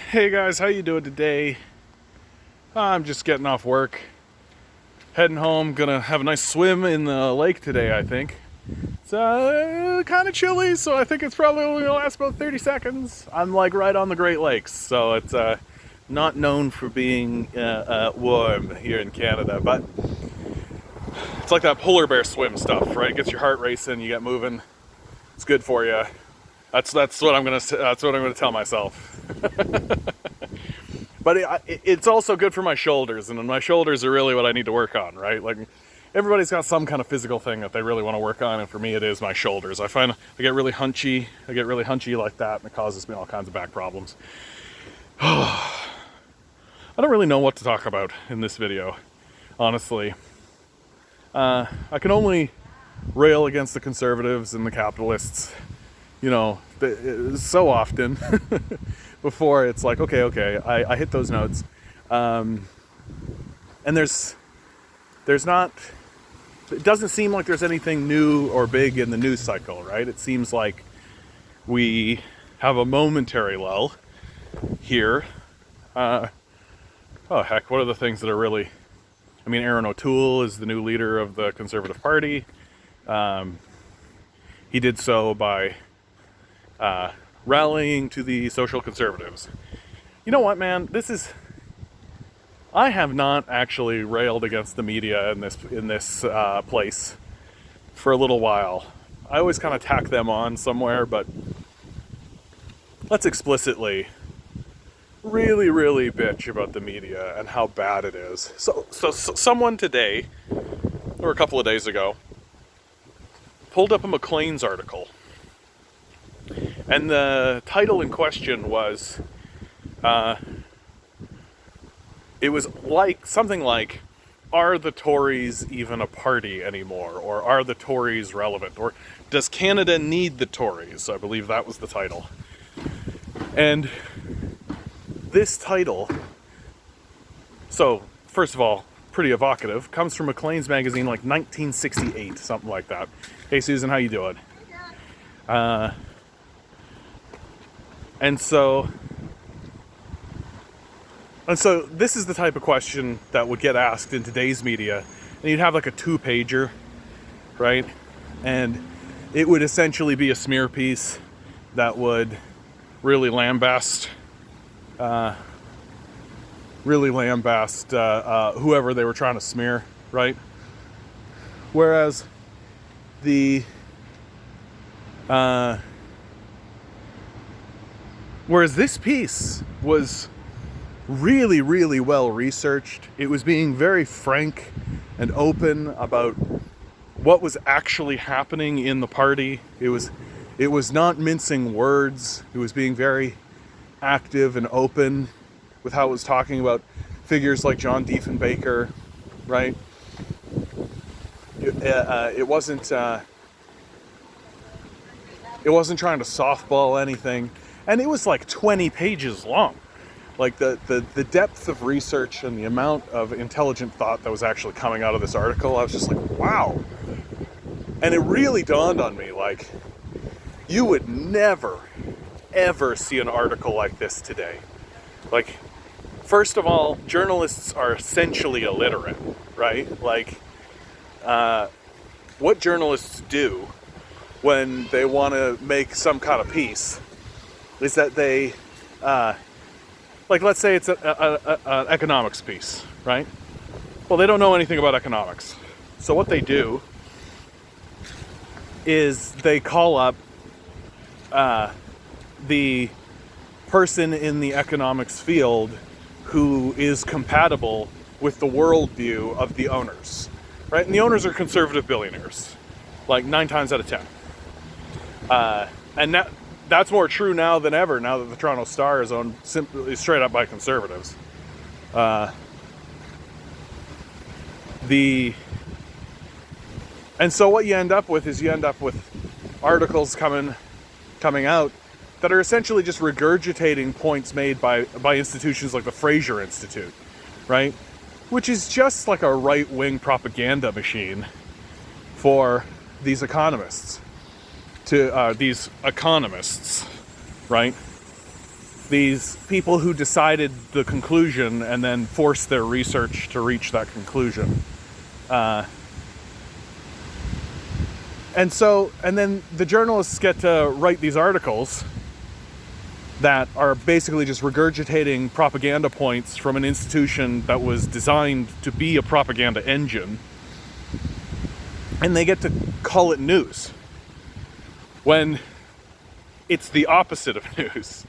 Hey guys, how you doing today? I'm just getting off work, heading home. Gonna have a nice swim in the lake today, I think. It's kind of chilly, so I think it's probably only gonna last about 30 seconds. I'm like right on the Great Lakes, so it's not known for being warm here in Canada, but it's like that polar bear swim stuff, right? It gets your heart racing, you get moving. It's good for you. That's what I'm gonna tell myself. But it's also good for my shoulders, and my shoulders are really what I need to work on, right? Like, everybody's got some kind of physical thing that they really want to work on, and for me it is my shoulders. I find I get really hunchy like that, and it causes me all kinds of back problems. I don't really know what to talk about in this video, honestly. I can only rail against the conservatives and the capitalists, so often. Before it's like, okay, I hit those notes. And there's not, it doesn't seem like there's anything new or big in the news cycle, right? It seems like we have a momentary lull here. Oh heck, what are the things that are really, Aaron O'Toole is the new leader of the Conservative Party. He did so by rallying to the social conservatives. You know what, man? I have not actually railed against the media in this place for a little while. I always kind of tack them on somewhere, but let's explicitly really, really bitch about the media and how bad it is. So someone today, or a couple of days ago, pulled up a Maclean's article. And the title in question was, it was like something like, "Are the Tories even a party anymore?" Or "Are the Tories relevant?" Or "Does Canada need the Tories?" I believe that was the title. And this title, so first of all, pretty evocative, comes from Maclean's magazine, like 1968, something like that. Hey Susan, how you doing? And so this is the type of question that would get asked in today's media. And you'd have like a 2-pager, right? And it would essentially be a smear piece that would really lambast whoever they were trying to smear, right? Whereas this piece was really, really well researched. It was being very frank and open about what was actually happening in the party. It was not mincing words. It was being very active and open with how it was talking about figures like John Diefenbaker, right? It wasn't trying to softball anything. And it was like 20 pages long. Like the depth of research and the amount of intelligent thought that was actually coming out of this article, I was just like, wow. And it really dawned on me, like, you would never, ever see an article like this today. Like, first of all, journalists are essentially illiterate, right? Like, what journalists do when they want to make some kind of piece is that they, like, let's say it's an economics piece, right? Well, they don't know anything about economics. So what they do is they call up the person in the economics field who is compatible with the worldview of the owners, right? And the owners are conservative billionaires, like 9 times out of 10. And that's more true now than ever, now that the Toronto Star is owned simply straight up by conservatives. And so what you end up with is articles coming out that are essentially just regurgitating points made by institutions like the Fraser Institute, right? Which is just like a right-wing propaganda machine for these economists, right? these people who decided the conclusion and then forced their research to reach that conclusion. And then the journalists get to write these articles that are basically just regurgitating propaganda points from an institution that was designed to be a propaganda engine. And they get to call it news, when it's the opposite of news.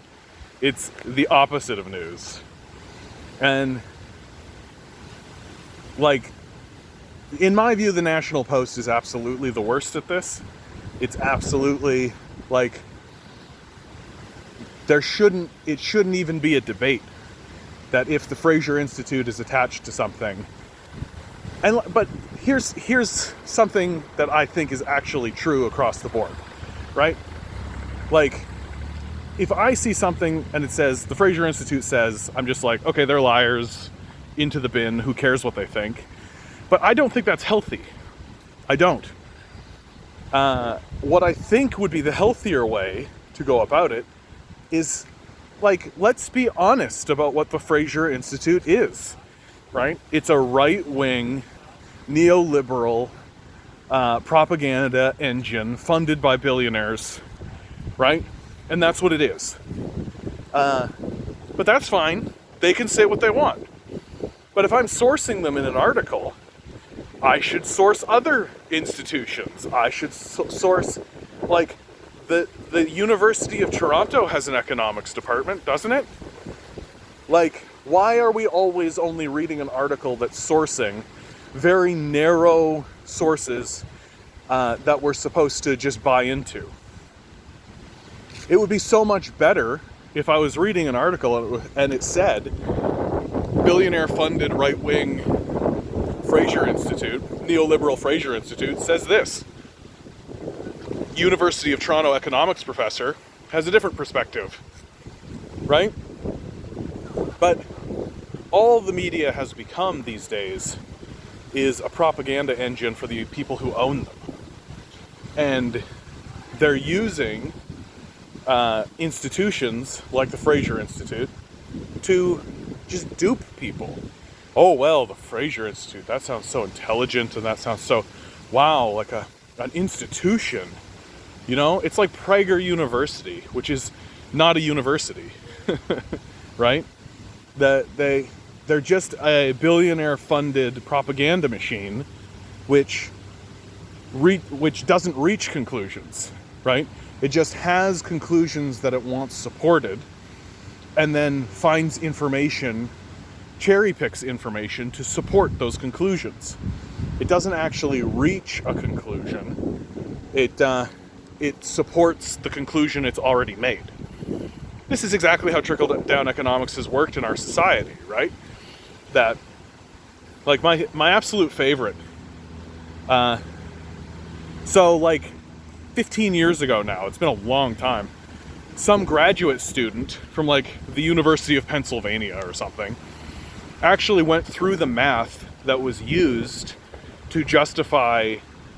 It's the opposite of news. And, like, in my view, the National Post is absolutely the worst at this. It's absolutely, like, it shouldn't even be a debate that if the Fraser Institute is attached to something. But here's something that I think is actually true across the board, right? Like, if I see something and it says, the Fraser Institute says, I'm just like, okay, they're liars, into the bin, who cares what they think? But I don't think that's healthy. I don't. What I think would be the healthier way to go about it is, like, let's be honest about what the Fraser Institute is, right? It's a right-wing, neoliberal propaganda engine funded by billionaires, right? And that's what it is. But that's fine. They can say what they want. But if I'm sourcing them in an article, I should source other institutions. I should source, like, the University of Toronto has an economics department, doesn't it? Like, why are we always only reading an article that's sourcing very narrow sources that we're supposed to just buy into? It would be so much better if I was reading an article and it said, billionaire-funded right-wing Fraser Institute, neoliberal Fraser Institute, says this. University of Toronto economics professor has a different perspective, right? But all the media has become these days is a propaganda engine for the people who own them. And they're using institutions like the Fraser Institute to just dupe people. Oh, well, the Fraser Institute, that sounds so intelligent, and that sounds so, wow, like an institution. You know, it's like Prager University, which is not a university, right? They're just a billionaire-funded propaganda machine, which doesn't reach conclusions, right? It just has conclusions that it wants supported, and then finds information, cherry picks information to support those conclusions. It doesn't actually reach a conclusion. It supports the conclusion it's already made. This is exactly how trickle-down economics has worked in our society, right? That, like, my absolute favorite. So, like, 15 years ago now, it's been a long time, some graduate student from, like, the University of Pennsylvania or something actually went through the math that was used to justify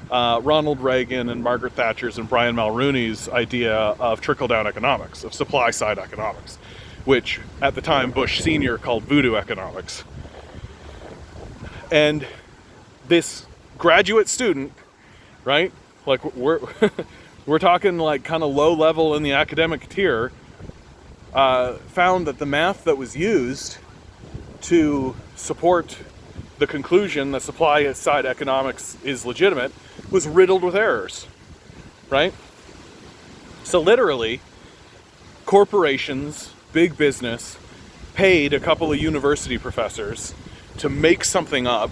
Ronald Reagan and Margaret Thatcher's and Brian Mulroney's idea of trickle-down economics, of supply-side economics, which at the time Bush Sr. called voodoo economics. And this graduate student, right, like we're talking like kind of low level in the academic tier, found that the math that was used to support the conclusion that supply-side economics is legitimate was riddled with errors, right? So literally, corporations, big business, paid a couple of university professors to make something up,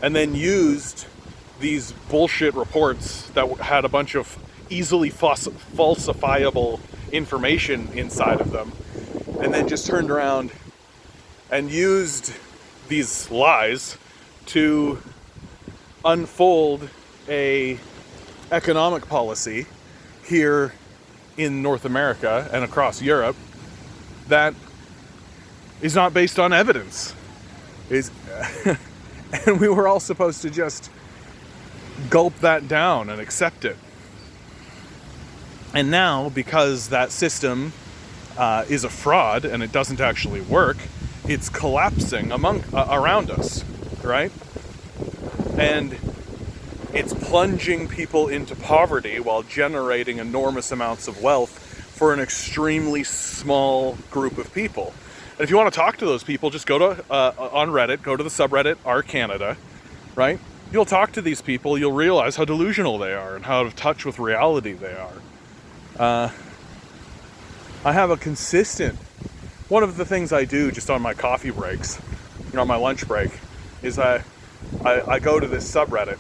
and then used these bullshit reports that had a bunch of easily falsifiable information inside of them, and then just turned around and used these lies to unfold a economic policy here in North America and across Europe that is not based on evidence. And we were all supposed to just gulp that down and accept it. And now, because that system is a fraud and it doesn't actually work, it's collapsing around us, right? And it's plunging people into poverty while generating enormous amounts of wealth for an extremely small group of people. And if you want to talk to those people, just go to on Reddit, go to the subreddit r/Canada, right? You'll talk to these people, you'll realize how delusional they are and how out of touch with reality they are. I have a consistent, one of the things I do just on my coffee breaks, on my lunch break, is I go to this subreddit.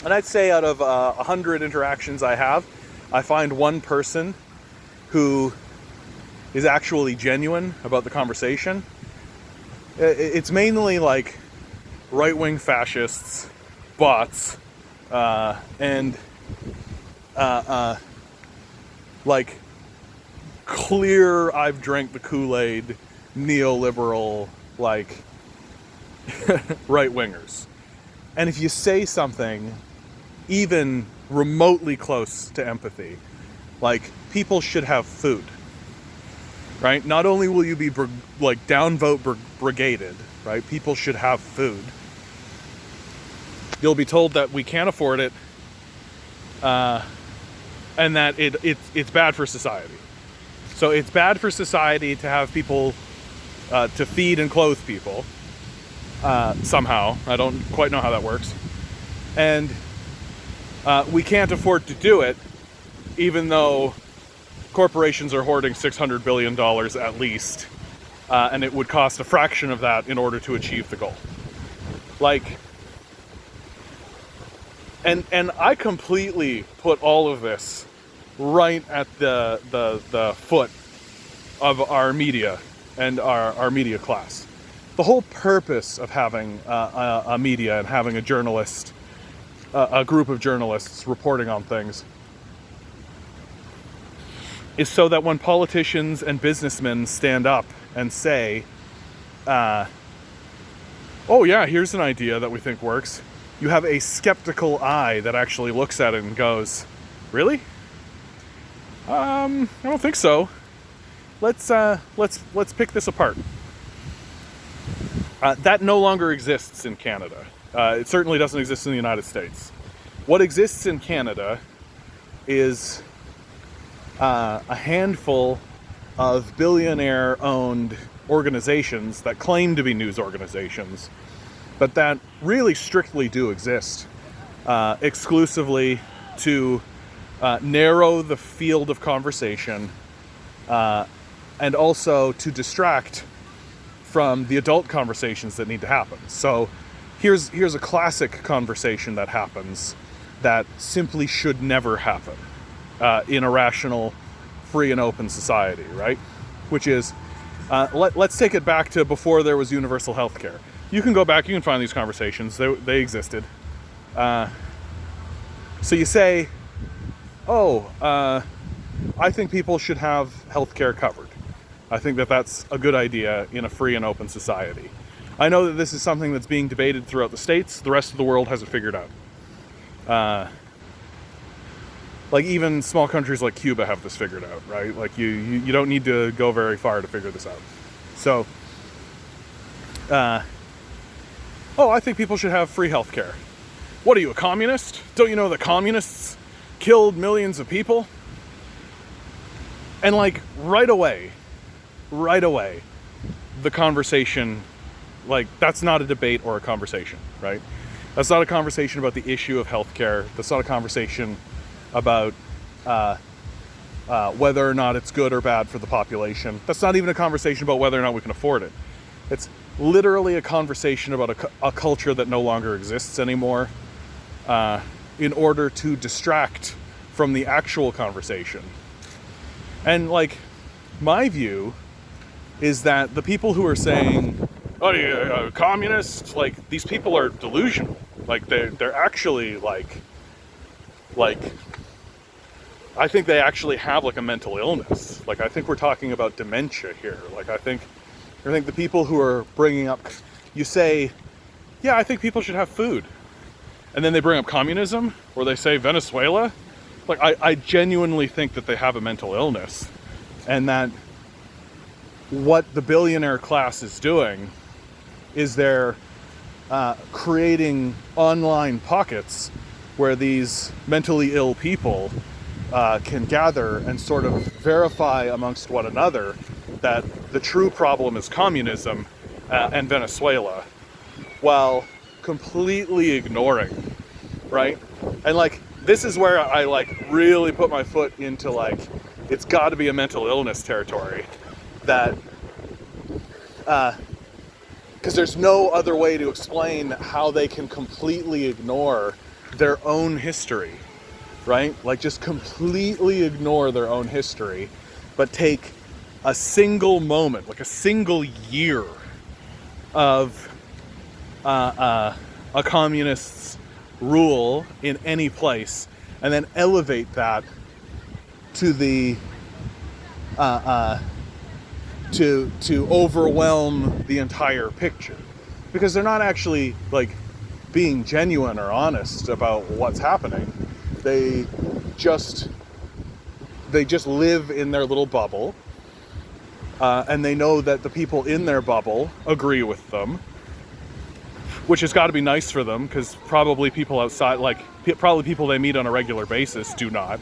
And I'd say out of 100 interactions I have, I find one person who is actually genuine about the conversation. It's mainly like right-wing fascists, bots, and like clear I've drank the Kool-Aid neoliberal like right-wingers. And if you say something even remotely close to empathy, like people should have food, right? Not only will you be downvote brigaded, right? People should have food. You'll be told that we can't afford it, and that it's bad for society. So it's bad for society to have people, to feed and clothe people, somehow. I don't quite know how that works. And we can't afford to do it, even though corporations are hoarding $600 billion at least, and it would cost a fraction of that in order to achieve the goal. Like, and I completely put all of this right at the foot of our media and our media class. The whole purpose of having a media and having a journalist, a group of journalists reporting on things, is so that when politicians and businessmen stand up and say, oh yeah, here's an idea that we think works, you have a skeptical eye that actually looks at it and goes, really? I don't think so. Let's pick this apart. That no longer exists in Canada. It certainly doesn't exist in the United States. What exists in Canada is a handful of billionaire-owned organizations that claim to be news organizations, but that really strictly do exist exclusively to narrow the field of conversation and also to distract from the adult conversations that need to happen. So here's a classic conversation that happens that simply should never happen in a rational, free and open society, right? Which is, let's take it back to before there was universal health care. You can go back, you can find these conversations, they existed. So you say, I think people should have health care covered. I think that that's a good idea in a free and open society. I know that this is something that's being debated throughout the States. The rest of the world hasn't figured out. Like even small countries like Cuba have this figured out, right? Like you don't need to go very far to figure this out. So, I think people should have free health care. What are you, a communist? Don't you know that communists killed millions of people? And like right away, the conversation, like that's not a debate or a conversation, right? That's not a conversation about the issue of healthcare. That's not a conversation about whether or not it's good or bad for the population. That's not even a conversation about whether or not we can afford it. It's literally a conversation about a culture that no longer exists anymore, in order to distract from the actual conversation. And like, my view is that the people who are saying, oh, you're a communist, like these people are delusional. Like they're actually like I think they actually have like a mental illness. Like I think we're talking about dementia here. Like I think the people who are bringing up, you say, yeah, I think people should have food, and then they bring up communism, or they say Venezuela. Like I genuinely think that they have a mental illness and that what the billionaire class is doing is they're creating online pockets where these mentally ill people can gather and sort of verify amongst one another that the true problem is communism and Venezuela, while completely ignoring, right? And like, this is where I like really put my foot into like, it's got to be a mental illness territory, that because there's no other way to explain how they can completely ignore their own history, right? Like, just completely ignore their own history, but take a single moment, like a single year of a communist's rule in any place, and then elevate that to the to overwhelm the entire picture, because they're not actually like being genuine or honest about what's happening. They just live in their little bubble, and they know that the people in their bubble agree with them, which has got to be nice for them, because probably people outside, like probably people they meet on a regular basis, do not.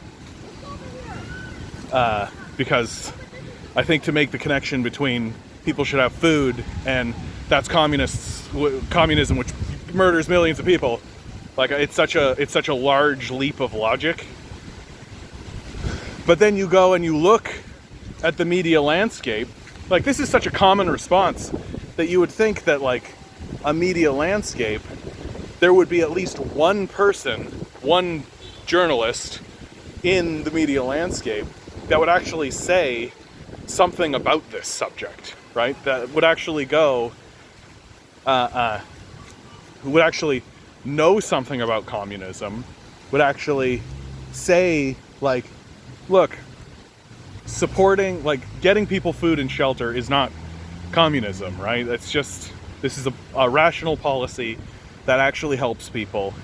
Because I think to make the connection between people should have food and that's communism, which murders millions of people, like it's such a large leap of logic. But then you go and you look at the media landscape, like this is such a common response that you would think that like a media landscape, there would be at least one person, one journalist in the media landscape that would actually say something about this subject, right? That would actually go, who would actually know something about communism, would actually say, like, look, supporting, like, getting people food and shelter is not communism, right? It's just, this is a rational policy that actually helps people.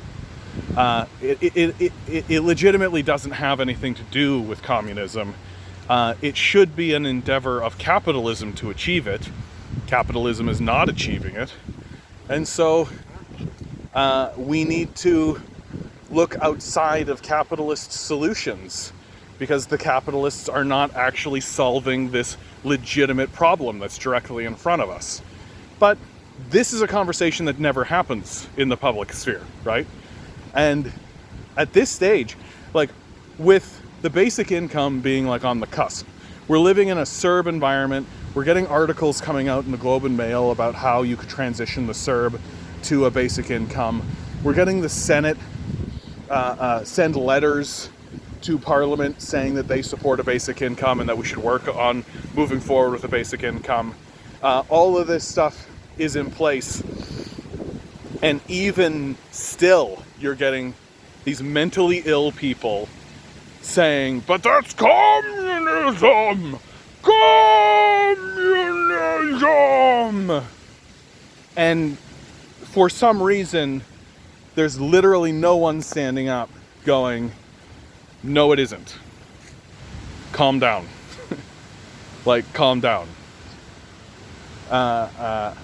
It legitimately doesn't have anything to do with communism. It should be an endeavor of capitalism to achieve it. Capitalism is not achieving it. And so we need to look outside of capitalist solutions, because the capitalists are not actually solving this legitimate problem that's directly in front of us. But this is a conversation that never happens in the public sphere, right? And at this stage, like with the basic income being like on the cusp, we're living in a CERB environment. We're getting articles coming out in the Globe and Mail about how you could transition the CERB to a basic income. We're getting the Senate send letters to Parliament saying that they support a basic income and that we should work on moving forward with a basic income. All of this stuff is in place. And even still, you're getting these mentally ill people saying, but that's communism! Communism! And for some reason, there's literally no one standing up going, no, it isn't. Calm down. Like, calm down. And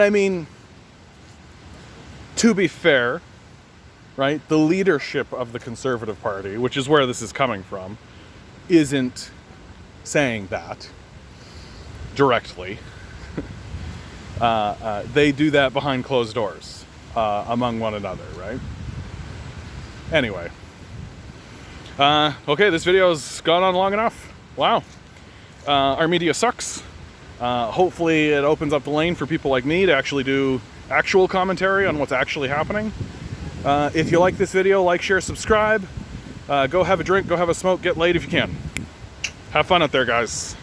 I mean, to be fair, right, the leadership of the Conservative Party, which is where this is coming from, isn't saying that directly. They do that behind closed doors, among one another, right? Anyway. Okay, this video's gone on long enough. Wow. Our media sucks. Hopefully it opens up the lane for people like me to actually do actual commentary on what's actually happening. If you like this video, like, share, subscribe. Go have a drink, go have a smoke, get laid if you can. Have fun out there, guys.